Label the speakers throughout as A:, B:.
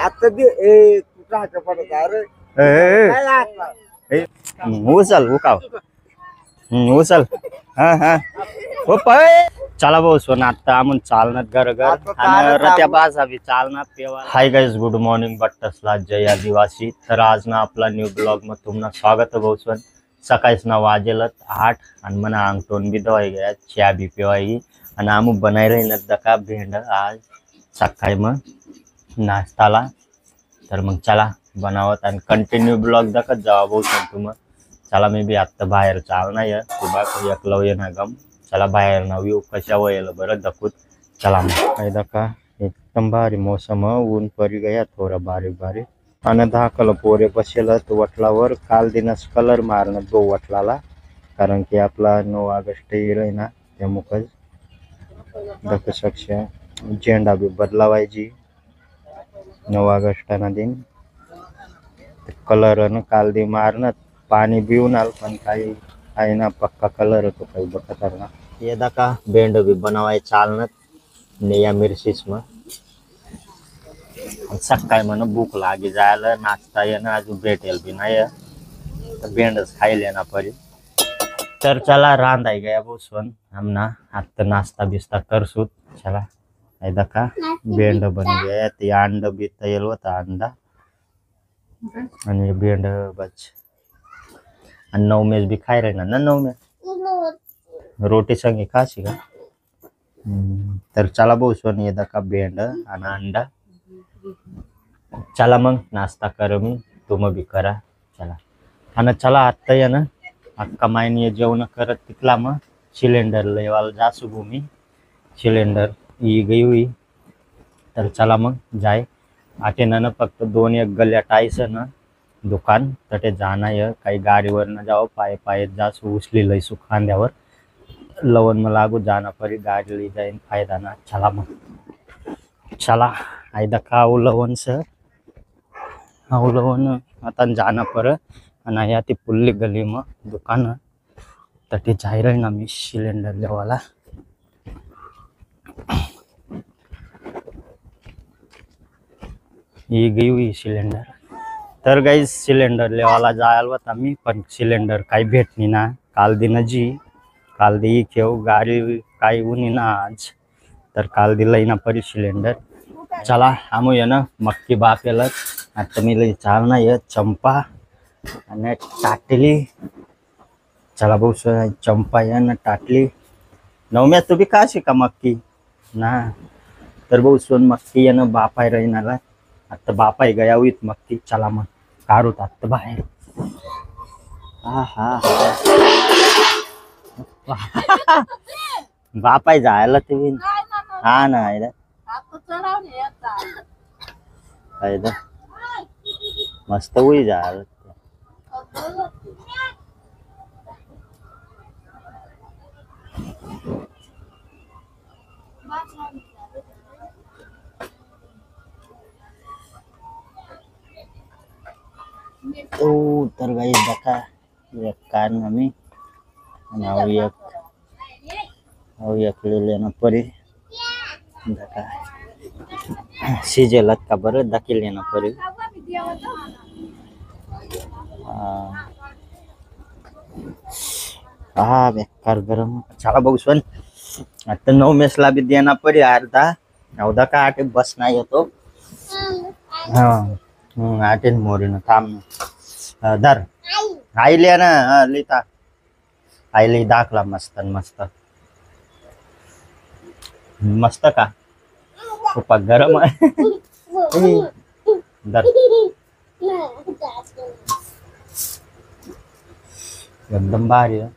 A: आता ते कुठं पडत अरे
B: उचल उकाव उचल हा चला भाऊ सोन आता आम्ही चालणार घर रत्या बाजा बी चालणार तेव्हा. हाय गाईज, गुड मॉर्निंग बट्टसला जय आदिवासी. तर आज ना आपला न्यू ब्लॉग मध्ये तुमना स्वागत भाऊ सोन. सकाळीच ना वाजेलत 8 आणि मना अंगटोन बी दवाई गया चहा बी पिवाई आणि आम्ही बनायला न दका भेंड आज सकाळी मग नाश्ताला. तर मग चला बनावत आणि कंटिन्यू ब्लॉग दाखत जावा भाऊ सोन तुम. चला मी बी आत्ता बाहेर चालना या तुबा एकलव ये ना गम. चला बाहेर ना व्यू कशा वयला बरं दाखवत. चला मग काय दाखा एकदम भारी मौसम ऊन परी गया थोड़ा बारीक बारीक आणि धाकल पोरे बसेलत वटलावर. काल दिनस कलर मारण गो वटलाला कारण की आपला 9 ऑगस्ट येईल ना त्यामुळेच दाखवू शकशा झेंडा बी बदलावायची 9 ऑगस्टना दिन कलर न काल दी मारण पाणी बिऊन आल पण काही आहे ना पक्का कलर होतो काही बघत ना. ये दाखा बेंड भी बनवाय चालनत नेया मिरचीस मग सकाळी म्हणून भूक लागी जायला नाश्ता ये ना अजून भेटेल बी नाही बेंडच खायले ना परी. तर चला रांधाय गया बसवन आमना आता नाश्ता बिस्ता करसूत. चला ये दाखा बेंड बन गया ते अंड बी तयल होता अंडा आणि बेंड बच आणि 9 मेज भी खाय रहे ना 9 में रोटी संगे खाशी का. तर चला भाऊ सोन ये दाखा बेंड आणि अंडा. चला मग नाश्ता कर मी तुम बी करा. चला आणि चला आत्ता ये ना अक्का मायनी जेवण करत तिकला मग सिलेंडर लेवाल जासू भूमी सिलेंडर ही गई हुई. तर चला मग जाय आटे ना फक्त 2-1 गल्ल्या टाईस ना दुकान तटे जाना है. काही गाडीवर न जाओ पाय पाय जासू उचली लईसू खांद्यावर लवन में लागू जाना परी गाड़ी ली जाए फायदा ना. चला मग चला आई दखा लवन से लवन आता जाना पर आणि या ती पुल्ली गली में दुकान तटे जाय रही ना मी सिलेंडर लेवाला. ये गई हुई सिलेंडर. तर गाइस सिलेंडर लेवाला जायला होता मी पण सिलेंडर काही भेटनी ना. काल दिन जी काल दी खेव गाडी काही उनी ना आज तर काल दिलंय ना परी सिलेंडर. चला आम्ही ये ना मक्की बापेला आता मी लई चालना ये चंपा आणि टाटली. चला भाऊ चंपा ये ना टाटली 9 में तू भी काशी का मक्की ना. तर भाऊ सोन मक्की ये ना बापाय राहीनाला आता बापाय गया हुईत मक्की. चला मग काढूत आता बाहेर. हा बापाय जायला तुम्ही हा ना मस्त होई जायला. तर गाइस देखा एक कान आम्ही एक ले लेना परी देखा सीजेलत का बरं दाखी लेना परी. हा बेकार गरम. चला बघू सोन आता 9 मेसला बी देना परी अर्धा 9 का 8 बस नाही येतो. हा 8 मोरीन थांब धर आईले ना लिता आईले दाखला मस्त मस्त मस्त का खूप गरम आहे. धर एकदम भारी आहे.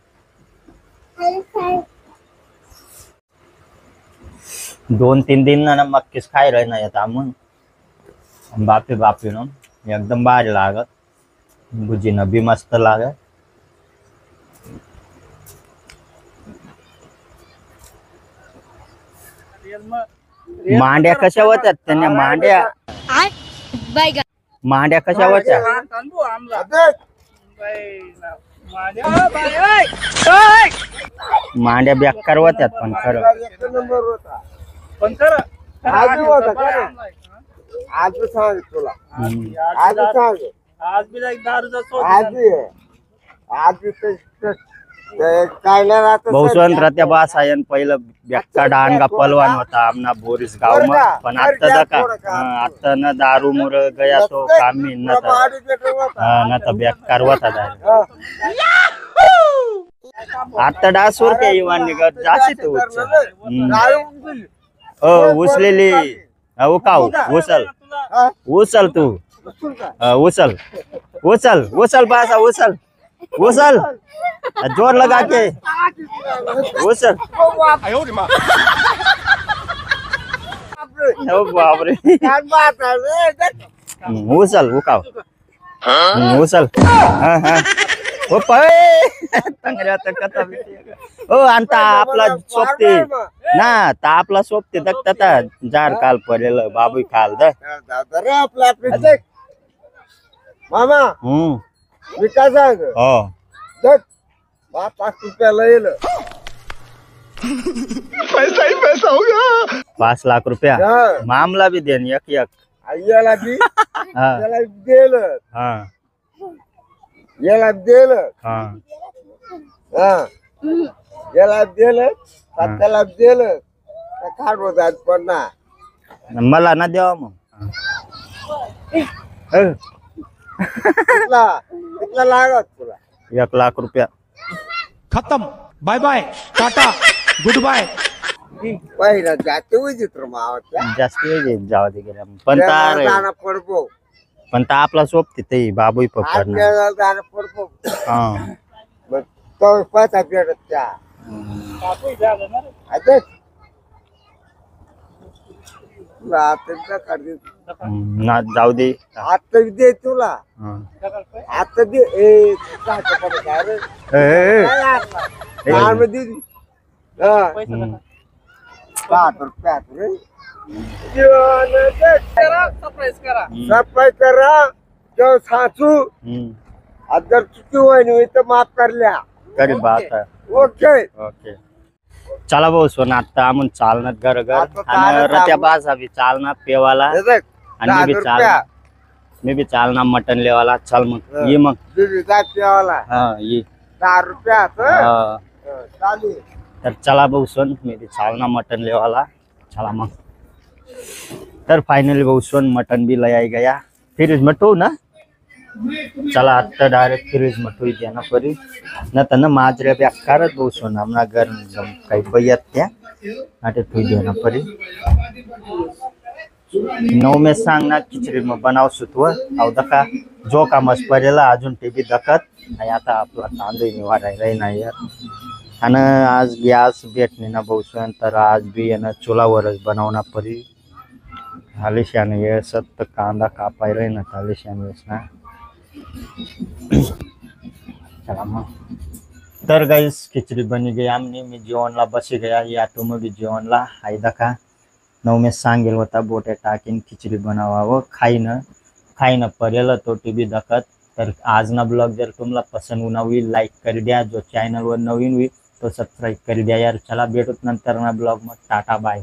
B: 2-3 दिन ना मक्कीच खाय रहे ना येत आम्ही बापे ना एकदम भारी लागत. भुजी न भी मस्त लागत. मांड्या कशा होत्यात त्यांना मांड्या कशा होत्या मांड्या बेकार होत्यात पण खरं
A: आज बी सांग तुला
B: हम्म.
A: आज बी सांग
C: आज बी एक दारूचा शोध
A: आज बी आहे. आज बी काय नाही राहत
B: बहुसंत रत्या बासायन पहिलं बेक्का डांगा पलवान होता आमना बोरिस गाव मा पण आता का आता न दारू मुर गया तो कामी न न तर बेकार होता दारू आता डासवर के इवान निघत जाशी तू उचलेली उकाव उचल उचल तू उचल उचल उचल बासा उचल उचल जोर लगा के उचल ओ बाप रे उचल उकाव उचल हाँ हाँ ओ पळे तंगऱ्या तर कथा ओ अंता आपला सोपते ना ता आपला सोपते दक्ता जार काल पडेल बाबू खाल द
A: मामा मी काय सांग
B: हो
A: 5 रुपयाला येईल
B: 5 लाख रुपया मामला भी देन एक एक
A: याला बी
B: हाँ
A: याला दिलं
B: हाँ
A: याला दिलं
B: हाँ
A: हा याला दिलं त्याला दिलं खाट होतात पण ना
B: मला ना देवा मग
A: कितला लागत तुला
B: 1 लाख रुपया
C: खत्म bye bye tata goodbye
A: पहिला जाते विचित्र मावतला
B: जास्ती जावा दे गेल्या पण तार
A: दाना पडपो
B: पण ता आपला सोबती ते बाबूही पकडणार
A: आपल्याला दाना पडपो
B: हा
A: मग तो पैसा भेटत त्या आता तुला आता काढते
B: ना जाऊ दे
A: आता दे तुला
B: हा.
A: आता दे ए काय पडत अरे
B: ए, ए,
A: काय आपला मध्ये हा
B: हम्म.
A: 60 रुपयात रे
C: सरप्राईज करा
A: सफाई करा जो सासू
B: हम्म.
A: अदर चुकी होईन तर माफ करल्या
B: करी बात आहे.
A: ओके
B: ओके चला भाऊ सोन आता आम्ही चालणार घर घर
A: आता
B: आणि
A: चालत
B: रत्या
A: आम्ही.
B: बासा बी चालणार पेवाला
A: हे बघ,
B: आणि मी
A: 10
B: बी
A: रुपया
B: चालणार मी बी चालणार मटन लेवाला चल मग ये मग
A: बिबी जातीवाला
B: हा ये
A: 10 रुपयात
B: हा.
A: चालू
B: तर चला भाऊ सोन मी बी चालना मटन लेवाला चला मग तर फायनली भाऊ सोन मटन भी ले गया फ्रिज में ठो ना चला आता डायरेक्ट फ्रिज में ठोई देना परी न त न माजरे बेकार भाऊ सोन हमना घर कई बैयत त्या आटे ठोई देना परी 9 में सांग ना खिचडी में बनाव सुतव आव दका जो कामस परेला अजून टीव्ही दकत आणि आता आपला तांदूळ निवाराय रे नाही यार आणि आज गॅस भेटणे ना बहुसन तर आज बी यानं चुलावरच बनवणार परी आलिशाने ये सत्त कांदा कापाय रे ना आलिशाने ना चला मग तर गाइस खिचड़ी बनी गई आमने मी जेवणला बसी गया या तुम भी जेवणला आई दका 9 में सांगेल होता बोटे टाकीन खिचड़ी बनावावं खाईन परेल तो टीव्ही दकत तर आज ना ब्लॉग जर तुम्हाला पसंद होना हुई लाइक कर दिया जो चैनल वर नवीन हुई तो सब्सक्राइब कर दिया यार चला भेटूत नंतर ना ब्लॉग में टाटा बाय।